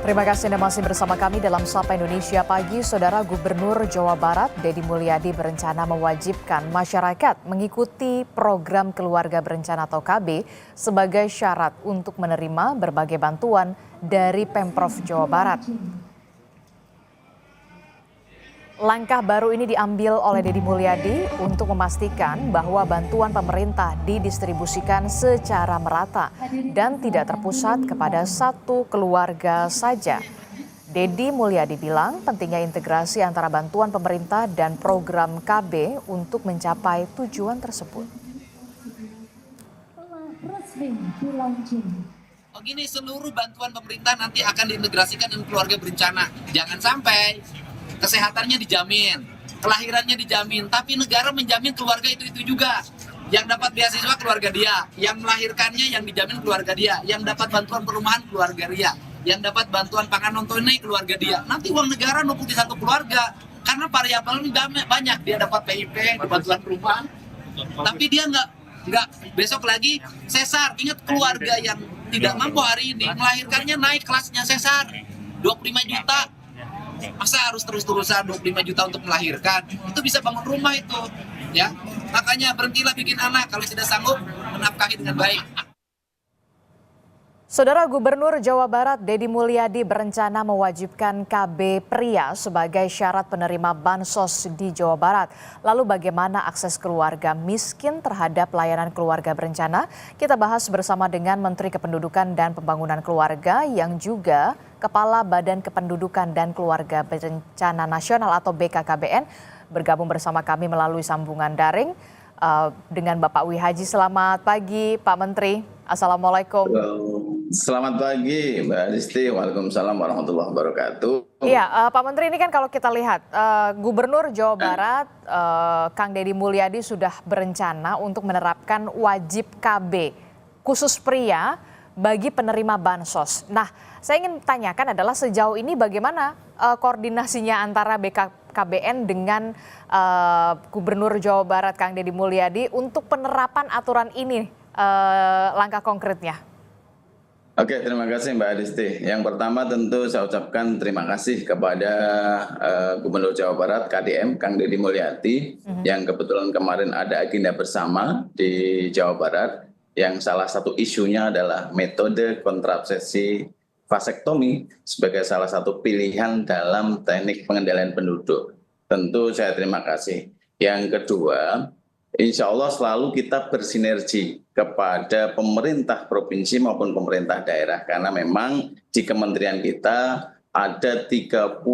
Terima kasih Anda masih bersama kami dalam Sapa Indonesia Pagi. Saudara Gubernur Jawa Barat, Deddy Mulyadi berencana mewajibkan masyarakat mengikuti program Keluarga Berencana atau KB sebagai syarat untuk menerima berbagai bantuan dari Pemprov Jawa Barat. Langkah baru ini diambil oleh Deddy Mulyadi untuk memastikan bahwa bantuan pemerintah didistribusikan secara merata dan tidak terpusat kepada satu keluarga saja. Deddy Mulyadi bilang pentingnya integrasi antara bantuan pemerintah dan program KB untuk mencapai tujuan tersebut. Begini, seluruh bantuan pemerintah nanti akan diintegrasikan dengan keluarga berencana. Jangan sampai kesehatannya dijamin, kelahirannya dijamin, tapi negara menjamin keluarga itu juga. Yang dapat beasiswa keluarga dia, yang melahirkannya yang dijamin keluarga dia, yang dapat bantuan perumahan keluarga dia, yang dapat bantuan pangan non tunai keluarga dia. Nanti uang negara numpuk di satu keluarga, karena variabelnya banyak. Dia dapat PIP, bantuan perumahan, tapi dia nggak besok lagi sesar. Ingat, keluarga yang tidak mampu hari ini melahirkannya naik kelasnya sesar 25 juta. Masa harus terus-terusan 25 juta untuk melahirkan? Itu bisa bangun rumah itu, ya. Makanya berhentilah bikin anak kalau tidak sanggup menafkahi dengan baik. Saudara Gubernur Jawa Barat Deddy Mulyadi berencana mewajibkan KB pria sebagai syarat penerima bansos di Jawa Barat. Lalu bagaimana akses keluarga miskin terhadap layanan keluarga berencana? Kita bahas bersama dengan Menteri Kependudukan dan Pembangunan Keluarga yang juga Kepala Badan Kependudukan dan Keluarga Berencana Nasional atau BKKBN bergabung bersama kami melalui sambungan daring dengan Bapak Wihaji. Selamat pagi Pak Menteri. Assalamualaikum. Selamat pagi Mbak Adisti. Waalaikumsalam warahmatullahi wabarakatuh. Iya, Pak Menteri, ini kan kalau kita lihat Gubernur Jawa Barat Kang Deddy Mulyadi sudah berencana untuk menerapkan wajib KB khusus pria bagi penerima bansos. Nah, saya ingin tanyakan adalah sejauh ini bagaimana koordinasinya antara BKKBN dengan Gubernur Jawa Barat Kang Deddy Mulyadi untuk penerapan aturan ini, langkah konkretnya? Oke, terima kasih Mbak Adisti. Yang pertama tentu saya ucapkan terima kasih kepada Gubernur Jawa Barat KDM Kang Deddy Mulyadi yang kebetulan kemarin ada agenda bersama di Jawa Barat yang salah satu isunya adalah metode kontrasepsi vasektomi sebagai salah satu pilihan dalam teknik pengendalian penduduk. Tentu saya terima kasih. Yang kedua, insya Allah selalu kita bersinergi kepada pemerintah provinsi maupun pemerintah daerah. Karena memang di kementerian kita ada 32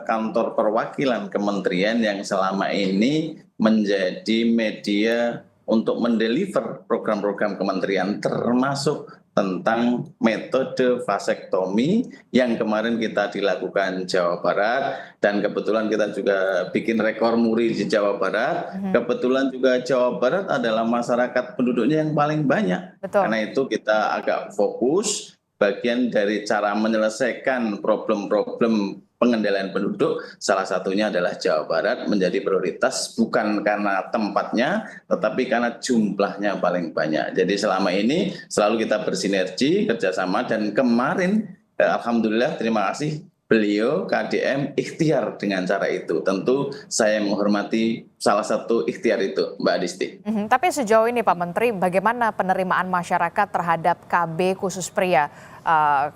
kantor perwakilan kementerian yang selama ini menjadi media untuk mendeliver program-program kementerian termasuk tentang metode vasektomi yang kemarin kita dilakukan Jawa Barat dan kebetulan kita juga bikin rekor muri di Jawa Barat. Kebetulan juga Jawa Barat adalah masyarakat penduduknya yang paling banyak. Betul. Karena itu kita agak fokus bagian dari cara menyelesaikan problem-problem pengendalian penduduk, salah satunya adalah Jawa Barat menjadi prioritas bukan karena tempatnya, tetapi karena jumlahnya paling banyak. Jadi selama ini selalu kita bersinergi, kerjasama, dan kemarin alhamdulillah terima kasih beliau KDM ikhtiar dengan cara itu. Tentu saya menghormati salah satu ikhtiar itu, Mbak Adisti. Tapi sejauh ini Pak Menteri, bagaimana penerimaan masyarakat terhadap KB khusus pria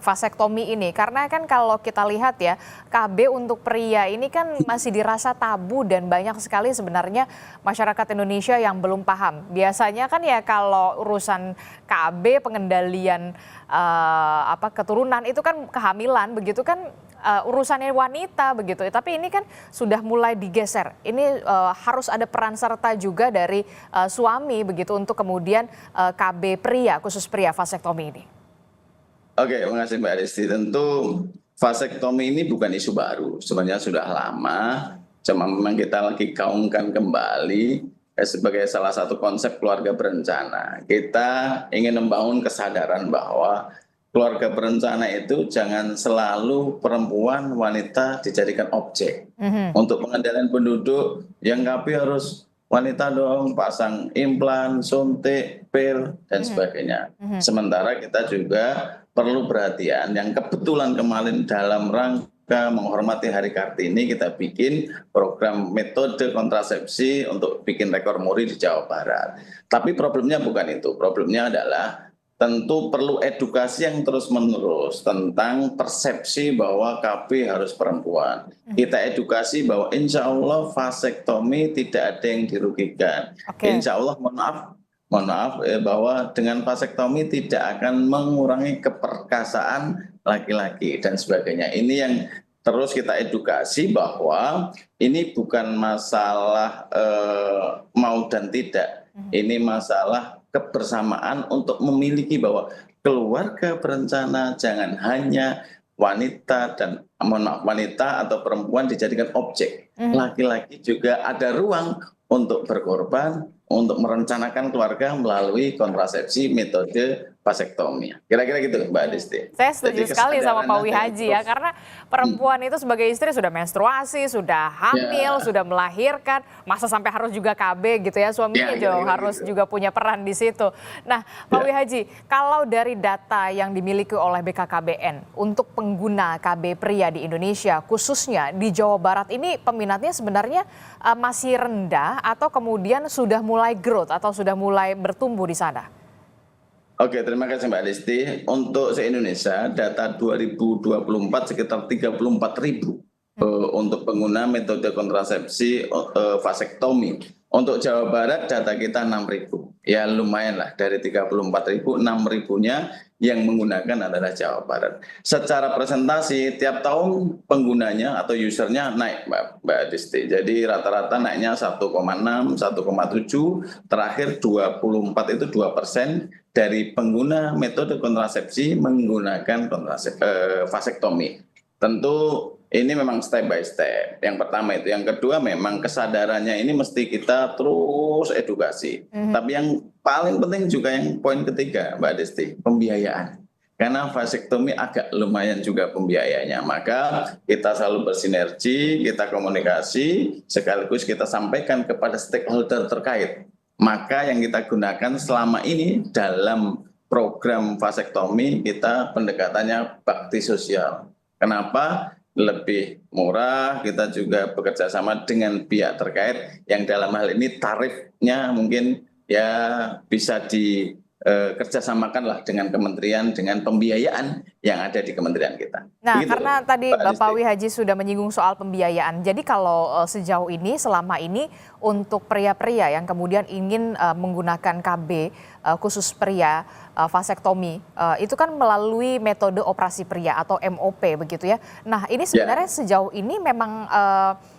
vasektomi ini? Karena kan kalau kita lihat ya, KB untuk pria ini kan masih dirasa tabu dan banyak sekali sebenarnya masyarakat Indonesia yang belum paham. Biasanya kan ya kalau urusan KB pengendalian keturunan itu kan kehamilan begitu kan urusannya wanita begitu. Tapi ini kan sudah mulai digeser. Ini harus ada peran serta juga dari suami begitu untuk kemudian KB pria khusus pria vasektomi ini. Oke, terima kasih Mbak Adisti. Tentu vasektomi ini bukan isu baru, sebenarnya sudah lama. Cuma memang kita lagi gaungkan kembali sebagai salah satu konsep keluarga berencana. Kita ingin membangun kesadaran bahwa keluarga berencana itu jangan selalu perempuan, wanita dijadikan objek. Untuk pengendalian penduduk, yang KB harus wanita dong, pasang implan, suntik, pil, dan sebagainya. Sementara kita juga perlu perhatian yang kebetulan kemarin dalam rangka menghormati Hari Kartini kita bikin program metode kontrasepsi untuk bikin rekor muri di Jawa Barat. Tapi problemnya bukan itu, problemnya adalah tentu perlu edukasi yang terus-menerus tentang persepsi bahwa KB harus perempuan. Kita edukasi bahwa insya Allah vasektomi tidak ada yang dirugikan. Insya Allah, mohon maaf bahwa dengan vasektomi tidak akan mengurangi keperkasaan laki-laki dan sebagainya. Ini yang terus kita edukasi bahwa ini bukan masalah mau dan tidak. Ini masalah kebersamaan untuk memiliki bahwa keluarga berencana jangan hanya wanita dan wanita atau perempuan dijadikan objek. Laki-laki juga ada ruang untuk berkorban, untuk merencanakan keluarga melalui kontrasepsi metode vasektomi. Kira-kira gitu Mbak Adisti. Saya setuju sekali sama Pak Wihaji ya, karena perempuan itu sebagai istri sudah menstruasi, sudah hamil, sudah melahirkan, masa sampai harus juga KB gitu ya, suaminya harus juga punya peran di situ. Nah Pak Wihaji, kalau dari data yang dimiliki oleh BKKBN untuk pengguna KB pria di Indonesia, khususnya di Jawa Barat ini peminatnya sebenarnya masih rendah atau kemudian sudah mulai growth atau sudah mulai bertumbuh di sana? Oke, terima kasih Mbak Desti. Untuk se-Indonesia, data 2024 sekitar 34.000 untuk pengguna metode kontrasepsi vasektomi. Untuk Jawa Barat data kita 6.000. Ya lumayan lah, dari 34.000, 6.000-nya yang menggunakan adalah Jawa Barat. Secara presentasi tiap tahun penggunanya atau usernya naik Mbak Desti. Jadi rata-rata naiknya 1,6, 1,7, terakhir 24 itu 2% dari pengguna metode kontrasepsi menggunakan vasektomi. Tentu ini memang step by step. Yang pertama itu. Yang kedua memang kesadarannya ini mesti kita terus edukasi. Tapi yang paling penting juga yang poin ketiga Mbak Desti, pembiayaan. Karena vasektomi agak lumayan juga pembiayanya. Maka kita selalu bersinergi, kita komunikasi, sekaligus kita sampaikan kepada stakeholder terkait. Maka yang kita gunakan selama ini dalam program vasektomi kita pendekatannya bakti sosial. Kenapa? Lebih murah, kita juga bekerja sama dengan pihak terkait yang dalam hal ini tarifnya mungkin ya bisa dikerjasamakan dengan kementerian, dengan pembiayaan yang ada di kementerian kita. Nah, begitu, karena tadi Bapak Wihaji sudah menyinggung soal pembiayaan. Jadi kalau sejauh ini, selama ini untuk pria-pria yang kemudian ingin menggunakan KB khusus pria, vasektomi, itu kan melalui metode operasi pria atau MOP begitu ya. Nah ini sebenarnya sejauh ini memang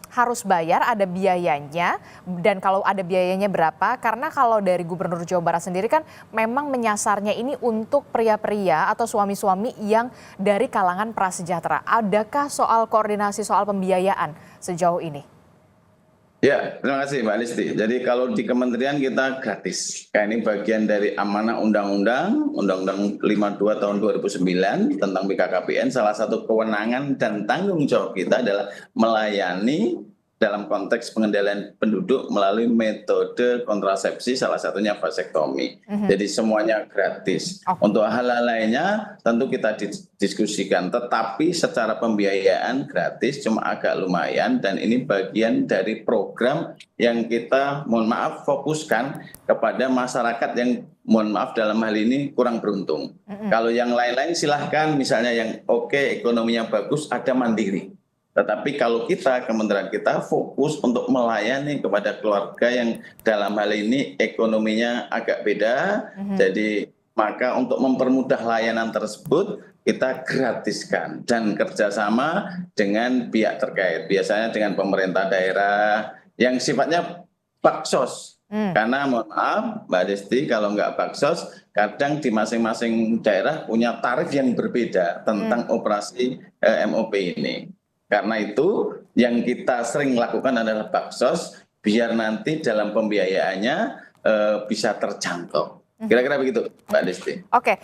harus bayar, ada biayanya, dan kalau ada biayanya berapa? Karena kalau dari Gubernur Jawa Barat sendiri kan memang menyasarnya ini untuk pria-pria atau suami-suami yang dari kalangan prasejahtera. Adakah soal koordinasi soal pembiayaan sejauh ini? Ya, terima kasih Mbak Listi. Jadi kalau di kementerian kita gratis. Ini bagian dari amanah Undang-Undang 52 tahun 2009 tentang BKKBN. Salah satu kewenangan dan tanggung jawab kita adalah melayani dalam konteks pengendalian penduduk melalui metode kontrasepsi, salah satunya vasektomi. Jadi semuanya gratis. Untuk hal-hal lainnya tentu kita diskusikan, tetapi secara pembiayaan gratis, cuma agak lumayan, dan ini bagian dari program yang kita, mohon maaf, fokuskan kepada masyarakat yang, mohon maaf, dalam hal ini kurang beruntung. Kalau yang lain-lain silahkan, misalnya yang ekonominya bagus, ada mandiri. Tetapi kalau kita, kementerian kita fokus untuk melayani kepada keluarga yang dalam hal ini ekonominya agak beda. Jadi maka untuk mempermudah layanan tersebut kita gratiskan dan kerjasama dengan pihak terkait. Biasanya dengan pemerintah daerah yang sifatnya baksos. Karena mohon maaf Mbak Desti, kalau nggak baksos kadang di masing-masing daerah punya tarif yang berbeda tentang operasi MOP ini. Karena itu yang kita sering lakukan adalah baksos biar nanti dalam pembiayaannya bisa terjangkau. Kira-kira begitu, Mbak Desti. Oke,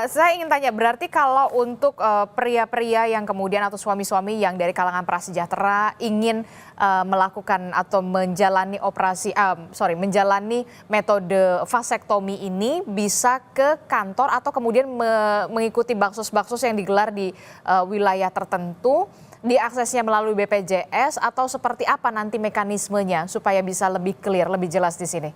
saya ingin tanya, berarti kalau untuk pria-pria yang kemudian atau suami-suami yang dari kalangan prasejahtera ingin melakukan atau menjalani menjalani metode vasektomi ini bisa ke kantor atau kemudian mengikuti baksos-baksos yang digelar di wilayah tertentu, diaksesnya melalui BPJS atau seperti apa nanti mekanismenya supaya bisa lebih clear, lebih jelas di sini?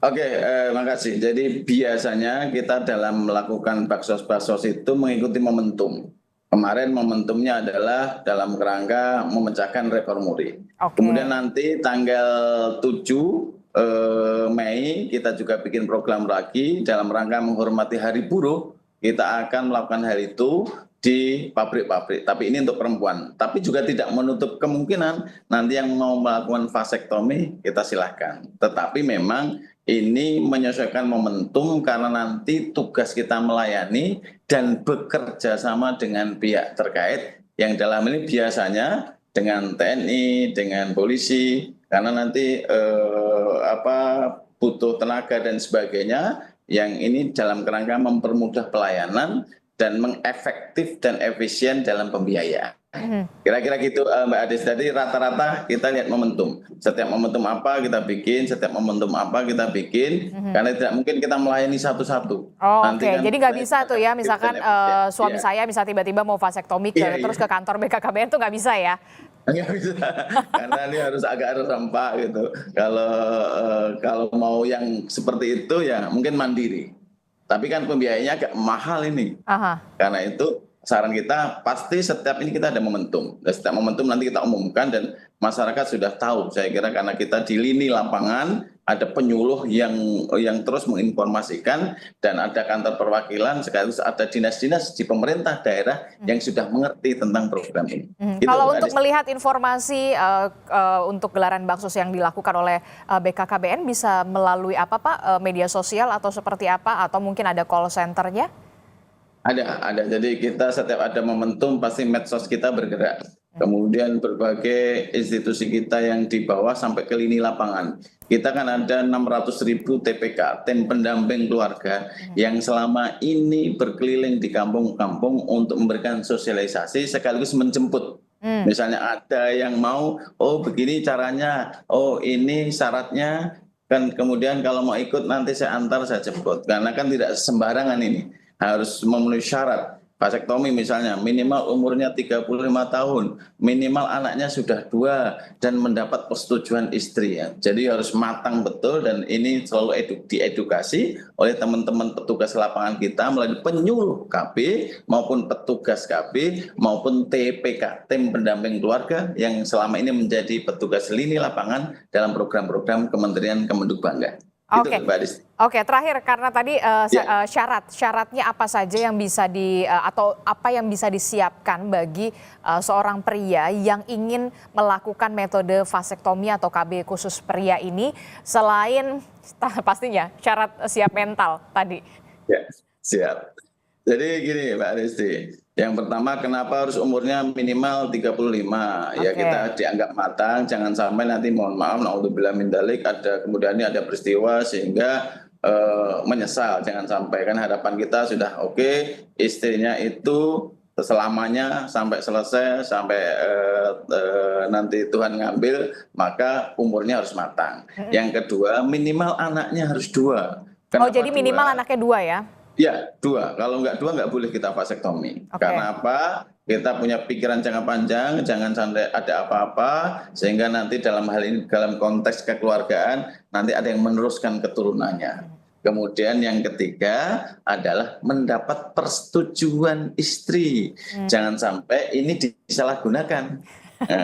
Oke, makasih. Jadi biasanya kita dalam melakukan baksos-baksos itu mengikuti momentum. Kemarin momentumnya adalah dalam kerangka memecahkan rekor muri. Kemudian nanti tanggal 7 Mei kita juga bikin program lagi dalam rangka menghormati Hari Buruh. Kita akan melakukan hal itu di pabrik-pabrik, tapi ini untuk perempuan. Tapi juga tidak menutup kemungkinan nanti yang mau melakukan vasektomi kita silahkan. Tetapi memang ini menyesuaikan momentum karena nanti tugas kita melayani dan bekerja sama dengan pihak terkait yang dalam ini biasanya dengan TNI, dengan polisi, karena nanti butuh tenaga dan sebagainya yang ini dalam kerangka mempermudah pelayanan dan mengefektif dan efisien dalam pembiayaan. Kira-kira gitu Mbak Ades. Jadi rata-rata kita lihat momentum. Setiap momentum apa kita bikin, setiap momentum apa kita bikin. Karena tidak mungkin kita melayani satu-satu. Oke, jadi nggak bisa tuh ya, misalkan suami saya bisa tiba-tiba mau vasektomi terus ke kantor BKKBN tuh nggak bisa ya? Nggak bisa, karena ini harus agak rempak gitu. Kalau mau yang seperti itu ya mungkin mandiri. Tapi kan pembiayanya agak mahal ini. Karena itu saran kita pasti setiap ini kita ada momentum. Dan setiap momentum nanti kita umumkan dan masyarakat sudah tahu. Saya kira karena kita di lini lapangan ada penyuluh yang terus menginformasikan dan ada kantor perwakilan sekaligus ada dinas-dinas di pemerintah daerah yang sudah mengerti tentang program ini. Gitu, kalau untuk melihat informasi untuk gelaran baksos yang dilakukan oleh BKKBN bisa melalui apa Pak? Media sosial atau seperti apa? Atau mungkin ada call centernya? Ada. Jadi kita setiap ada momentum pasti medsos kita bergerak. Kemudian berbagai institusi kita yang di bawah sampai ke lini lapangan. Kita kan ada 600.000 TPK, tim pendamping keluarga, yang selama ini berkeliling di kampung-kampung untuk memberikan sosialisasi sekaligus menjemput. Misalnya ada yang mau, oh begini caranya, oh ini syaratnya, kan kemudian kalau mau ikut nanti saya antar, saya jemput. Karena kan tidak sembarangan ini. Harus memenuhi syarat. Vasektomi misalnya minimal umurnya 35 tahun, minimal anaknya sudah 2 dan mendapat persetujuan istri ya. Jadi harus matang betul dan ini selalu diedukasi oleh teman-teman petugas lapangan kita melalui penyuluh KB maupun petugas KB maupun TPK, tim pendamping keluarga yang selama ini menjadi petugas lini lapangan dalam program-program Kementerian Kemendikbudayaan. Oke, terakhir karena tadi syaratnya apa saja yang bisa atau apa yang bisa disiapkan bagi seorang pria yang ingin melakukan metode vasektomi atau KB khusus pria ini selain pastinya syarat siap mental tadi. Ya, siap. Jadi gini Mbak Desti, yang pertama kenapa harus umurnya minimal 35 ya kita dianggap matang, jangan sampai nanti mohon maaf naudzubillah min dzalik kemudian ini ada peristiwa sehingga menyesal, jangan sampai kan harapan kita sudah oke, istrinya itu selamanya sampai selesai sampai nanti Tuhan ngambil maka umurnya harus matang. Yang kedua minimal anaknya harus 2. Kenapa jadi minimal anaknya 2 ya? Ya 2, kalau nggak 2 nggak boleh kita vasektomi. Karena apa? Kita punya pikiran jangka panjang, jangan sampai ada apa-apa, sehingga nanti dalam hal ini dalam konteks kekeluargaan nanti ada yang meneruskan keturunannya. Kemudian yang ketiga adalah mendapat persetujuan istri. Jangan sampai ini disalahgunakan.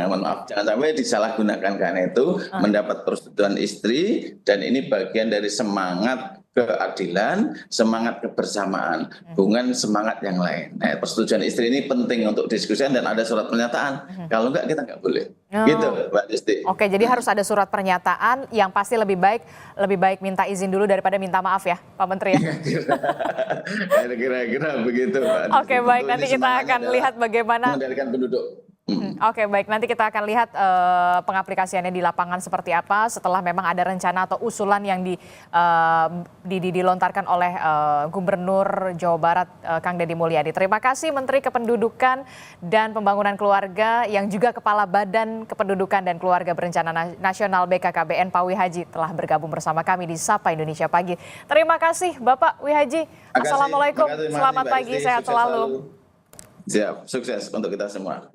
Mohon maaf, jangan sampai disalahgunakan karena itu mendapat persetujuan istri dan ini bagian dari semangat keadilan, semangat kebersamaan, bukan semangat yang lain. Nah, persetujuan istri ini penting untuk diskusikan dan ada surat pernyataan. Kalau enggak kita nggak boleh. Gitu, Mbak Desti. Oke, jadi harus ada surat pernyataan yang pasti lebih baik minta izin dulu daripada minta maaf ya, Pak Menteri ya. Kira-kira begitu, Pak. Oke, baik. Nanti kita akan lihat bagaimana mengendalikan penduduk. Oke, baik. Nanti kita akan lihat pengaplikasiannya di lapangan seperti apa setelah memang ada rencana atau usulan yang dilontarkan oleh Gubernur Jawa Barat Kang Deddy Mulyadi. Terima kasih Menteri Kependudukan dan Pembangunan Keluarga yang juga Kepala Badan Kependudukan dan Keluarga Berencana Nasional BKKBN Pak Wihaji telah bergabung bersama kami di Sapa Indonesia Pagi. Terima kasih Bapak Wihaji. Assalamualaikum. Selamat pagi, sehat selalu. Siap, sukses untuk kita semua.